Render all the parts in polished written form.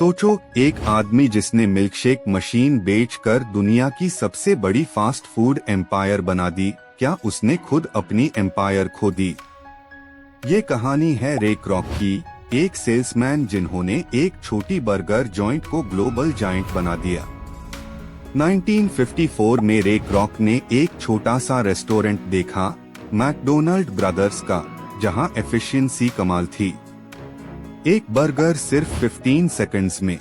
सोचो, एक आदमी जिसने मिल्कशेक मशीन बेचकर दुनिया की सबसे बड़ी फास्ट फूड एम्पायर बना दी, क्या उसने खुद अपनी एम्पायर खो दी? ये कहानी है रे क्रॉक की, एक सेल्समैन जिन्होंने एक छोटी बर्गर जॉइंट को ग्लोबल जायंट बना दिया। 1954 में रे क्रॉक ने एक छोटा सा रेस्टोरेंट देखा, मैकडोनल्ड ब्रदर्स का, जहां एफिशिएंसी कमाल थी। एक बर्गर सिर्फ 15 सेकंड्स में।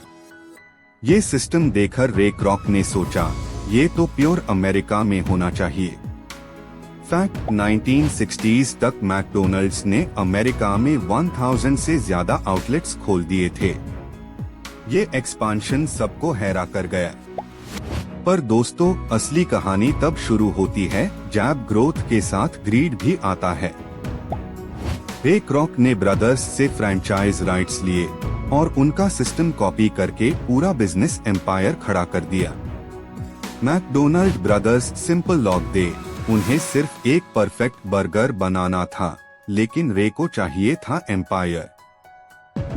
ये सिस्टम देखकर रे क्रॉक ने सोचा, ये तो प्योर अमेरिका में होना चाहिए। फैक्ट, 1960s तक मैकडोनल्ड्स ने अमेरिका में 1000 से ज्यादा आउटलेट्स खोल दिए थे। ये एक्सपांशन सबको हैरा कर गया। पर दोस्तों, असली कहानी तब शुरू होती है जब ग्रोथ के साथ ग्रीड भी आता है। रे क्रॉक ने ब्रदर्स से फ्रैंचाइज राइट्स लिए और उनका सिस्टम कॉपी करके पूरा बिजनेस एम्पायर खड़ा कर दिया। मैकडोनल्ड ब्रदर्स सिंपल लॉग दे, उन्हें सिर्फ एक परफेक्ट बर्गर बनाना था, लेकिन रे को चाहिए था एम्पायर।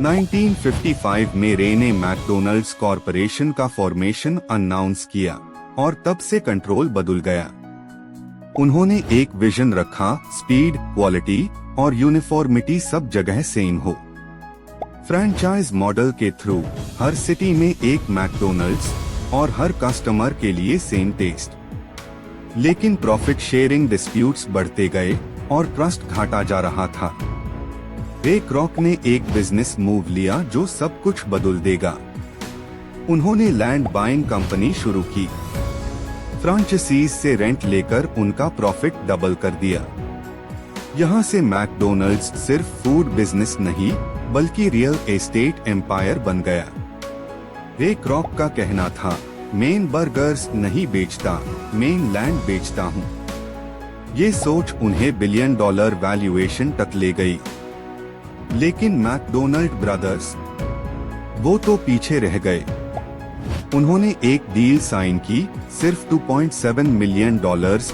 1955 में रे ने मैकडोनल्ड्स कॉरपोरेशन का फॉर्मेशन अनाउंस किया और तब से कंट्रोल बदल गया। उन्होंने एक विजन रखा, स्पीड, क्वालिटी और यूनिफॉर्मिटी सब जगह सेम हो। फ्रैंचाइज मॉडल के थ्रू हर सिटी में एक मैकडोनल्ड्स और हर कस्टमर के लिए सेम टेस्ट। लेकिन प्रॉफिट शेयरिंग डिस्प्यूट्स बढ़ते गए और ट्रस्ट घाटा जा रहा था। रे क्रॉक ने एक बिजनेस मूव लिया जो सब कुछ बदल देगा। उन्होंने लैंड बाइंग कंपनी शुरू की। फ्रांचाइजीज से रेंट लेकर उनका प्रॉफिट डबल कर दिया। यहाँ से मैकडोनल्ड्स सिर्फ फूड बिजनेस नहीं, बल्कि रियल एस्टेट एम्पायर बन गया। रे क्रॉक का कहना था, मेन बर्गर्स नहीं बेचता, मेन लैंड बेचता हूँ। ये सोच उन्हें $1 बिलियन वैल्यूएशन तक ले गई। लेकिन मैकडोनल्ड ब्रदर्स, वो तो पीछे रह गए। उन्होंने एक डील साइन की, सिर्फ $2.7 मिलियन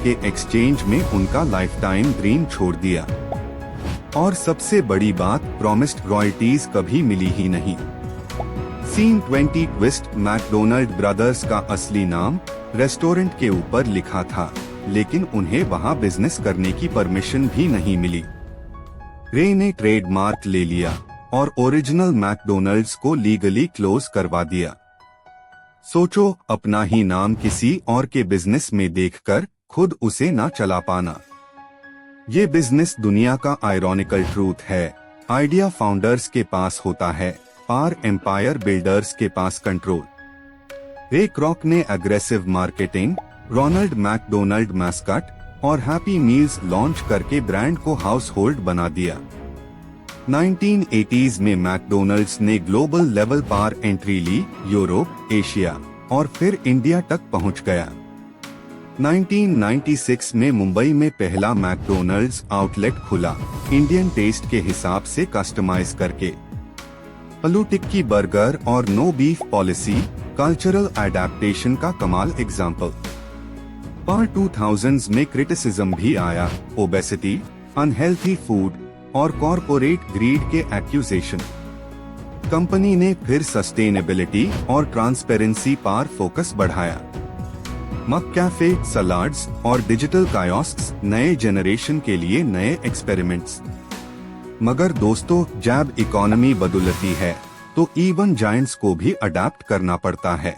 के एक्सचेंज में उनका लाइफ टाइम ड्रीम छोड़ दिया। और सबसे बड़ी बात, प्रॉमिस्ड रॉयल्टीज कभी मिली ही नहीं। सीन 20 ट्विस्ट, मैकडोनल्ड ब्रदर्स का असली नाम रेस्टोरेंट के ऊपर लिखा था, लेकिन उन्हें वहां बिजनेस करने की परमिशन भी नहीं मिली। रे ने ट्रेडमार्क ले लिया और ओरिजिनल मैकडोनल्ड्स को लीगली क्लोज करवा दिया। सोचो, अपना ही नाम किसी और के बिजनेस में देखकर खुद उसे ना चला पाना। ये बिजनेस दुनिया का आयरॉनिकल ट्रूथ है। आइडिया फाउंडर्स के पास होता है, पार एम्पायर बिल्डर्स के पास कंट्रोल। रे क्रॉक ने aggressive marketing, Ronald McDonald mascot और हैप्पी मील्स लॉन्च करके ब्रांड को हाउस होल्ड बना दिया। 1980s में मैकडोनल्ड्स ने ग्लोबल लेवल पर एंट्री ली, यूरोप, एशिया और फिर इंडिया तक पहुंच गया। 1996 में मुंबई में पहला मैकडोनल्ड्स आउटलेट खुला, इंडियन टेस्ट के हिसाब से कस्टमाइज करके। आलू टिक्की बर्गर और no beef policy, cultural adaptation का कमाल एग्जाम्पल। पर 2000s में क्रिटिसिज्म भी आया, ओबेसिटी, अनहेल्थी फूड और कॉरपोरेट ग्रीड के एक्यूजेशन। कंपनी ने फिर सस्टेनेबिलिटी और ट्रांसपेरेंसी पर फोकस बढ़ाया। मककैफे, सलाड्स और डिजिटल कायोस्क्स नए जनरेशन के लिए नए एक्सपेरिमेंट्स। मगर दोस्तों, जब इकोनॉमी बदलती है तो इवन जायंट्स को भी अडेप्ट करना पड़ता है।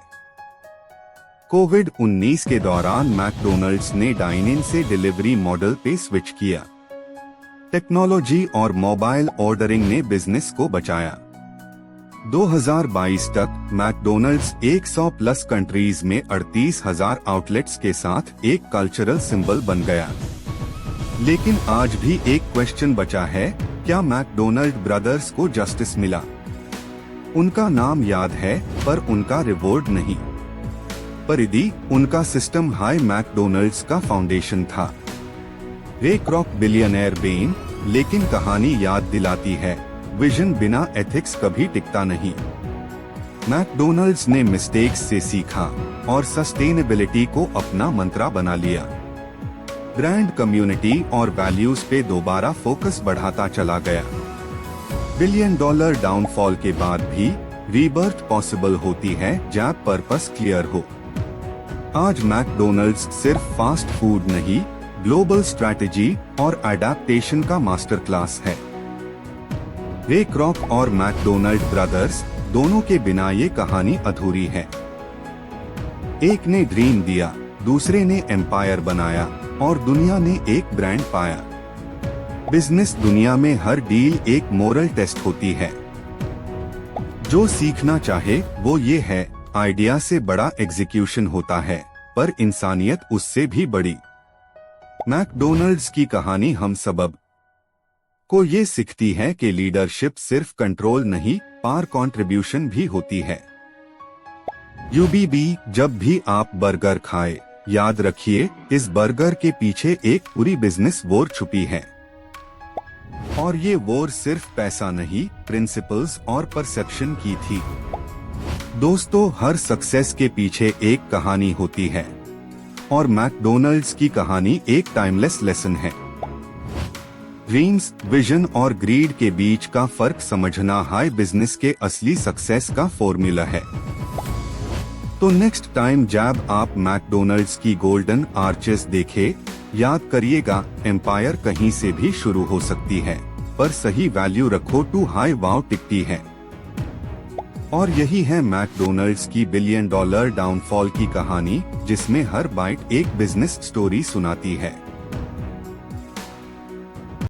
कोविड-19 के दौरान मैकडोनल्ड्स ने डाइन इन से डिलीवरी मॉडल पे स्विच किया। टेक्नोलॉजी और मोबाइल ऑर्डरिंग ने बिजनेस को बचाया। 2022 तक मैकडोनल्ड्स 100 प्लस कंट्रीज में 38,000 आउटलेट्स के साथ एक कल्चरल सिंबल बन गया। लेकिन आज भी एक क्वेश्चन बचा है, क्या मैकडोनल्ड ब्रदर्स को जस्टिस मिला? उनका नाम याद है, पर उनका रिवॉर्ड नहीं। पर यदि उनका सिस्टम हाई मैकडोनल्ड्स का फाउंडेशन था। रे क्रॉक बिलियनर बेन, लेकिन कहानी याद दिलाती है, विजन बिना एथिक्स कभी टिकता नहीं। मैकडोनल्ड्स ने मिस्टेक्स से सीखा और सस्टेनेबिलिटी को अपना मंत्रा बना लिया। ब्रांड, कम्युनिटी और वैल्यूज पे दोबारा फोकस बढ़ाता चला गया। $1 बिलियन डाउनफॉल के बाद भी रीबर्थ पॉसिबल होती है जब पर्पस क्लियर हो। आज मैकडोनल्ड्स सिर्फ फास्ट फूड नहीं, ग्लोबल स्ट्रैटेजी और एडेप्टेशन का मास्टर क्लास है। रे क्रॉक और मैकडोनल्ड ब्रदर्स दोनों के बिना ये कहानी अधूरी है। एक ने ड्रीम दिया, दूसरे ने एम्पायर बनाया और दुनिया ने एक ब्रांड पाया। बिजनेस दुनिया में हर डील एक मोरल टेस्ट होती है। जो सीखना चाहे वो ये है, आइडिया से बड़ा एग्जीक्यूशन होता है, पर इंसानियत उससे भी बड़ी। मैकडोनल्ड्स की कहानी हम सबब को ये सिखाती है कि लीडरशिप सिर्फ कंट्रोल नहीं, पार कंट्रीब्यूशन भी होती है। यूबीबी, जब भी आप बर्गर खाए, याद रखिए इस बर्गर के पीछे एक पूरी बिजनेस वॉर छुपी है। और ये वॉर सिर्फ पैसा नहीं, प्रिंसिपल्स और परसेप्शन की थी। दोस्तों, हर सक्सेस के पीछे एक कहानी होती है और मैकडोनल्ड्स की कहानी एक टाइमलेस लेसन है। ड्रीम्स, विजन और ग्रीड के बीच का फर्क समझना हाई बिजनेस के असली सक्सेस का फॉर्मूला है। तो नेक्स्ट टाइम जब आप मैकडोनल्ड्स की गोल्डन आर्चेस देखे, याद करिएगा एम्पायर कहीं से भी शुरू हो सकती है, पर सही वैल्यू रखो टू हाई वाव टिकती है। और यही है मैकडोनल्ड्स की $1 बिलियन डाउनफॉल की कहानी, जिसमें हर बाइट एक बिजनेस स्टोरी सुनाती है।